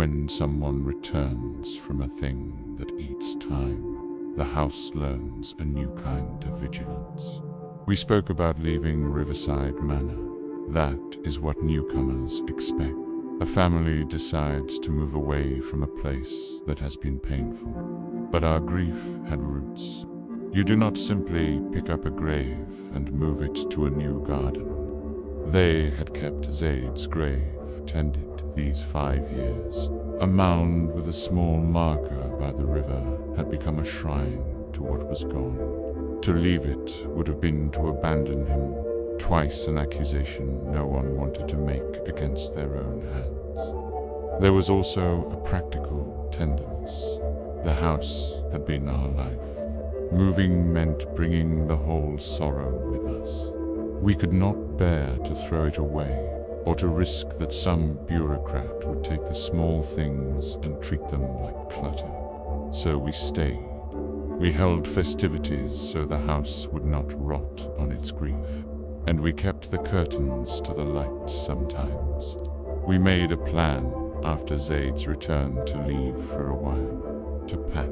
when someone returns from a thing that eats time, the house learns a new kind of vigilance. We spoke about leaving Riverside Manor. That is what newcomers expect. A family decides to move away from a place that has been painful. But our grief had roots. You do not simply pick up a grave and move it to a new garden. They had kept Zaid's grave tended these 5 years. A mound with a small marker by the river had become a shrine to what was gone. To leave it would have been to abandon him, twice an accusation no one wanted to make against their own hands. There was also a practical tenderness. The house had been our life. Moving meant bringing the whole sorrow with us. We could not bear to throw it away, or to risk that some bureaucrat would take the small things and treat them like clutter. So we stayed. We held festivities so the house would not rot on its grief, and we kept the curtains to the light sometimes. We made a plan after Zaid's return to leave for a while, to pack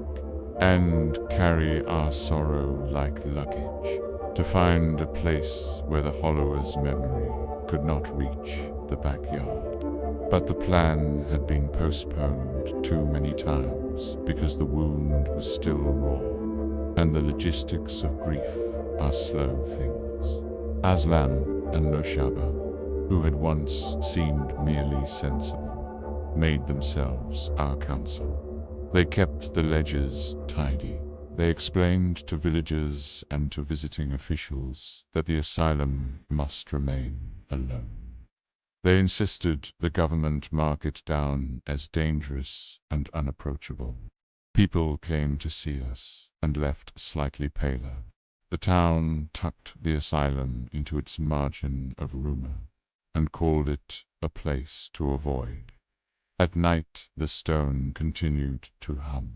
and carry our sorrow like luggage, to find a place where the hollower's memory could not reach the backyard. But the plan had been postponed too many times because the wound was still raw, and the logistics of grief are slow things. Aslan and Noshaba, who had once seemed merely sensible, made themselves our counsel. They kept the ledgers tidy. They explained to villagers and to visiting officials that the asylum must remain alone. They insisted the government mark it down as dangerous and unapproachable. People came to see us and left slightly paler. The town tucked the asylum into its margin of rumor and called it a place to avoid. At night the stone continued to hum.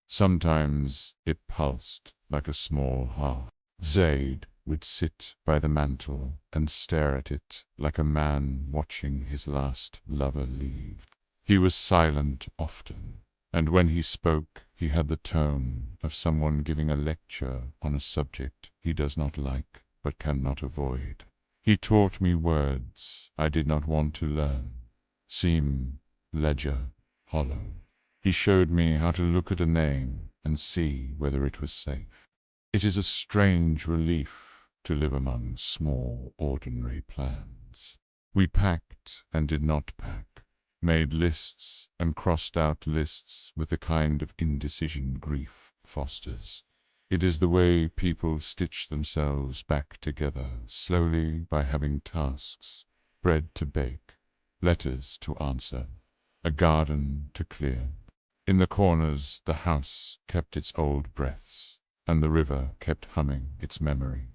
Sometimes it pulsed like a small heart. Zaid would sit by the mantel and stare at it like a man watching his last lover leave. He was silent often, and when he spoke he had the tone of someone giving a lecture on a subject he does not like but cannot avoid. He taught me words I did not want to learn. Seam, ledger, hollow. He showed me how to look at a name and see whether it was safe. It is a strange relief to live among small, ordinary plans. We packed and did not pack, made lists and crossed out lists with the kind of indecision grief fosters. It is the way people stitch themselves back together slowly by having tasks, bread to bake, letters to answer, a garden to clear. In the corners the house kept its old breaths, and the river kept humming its memory.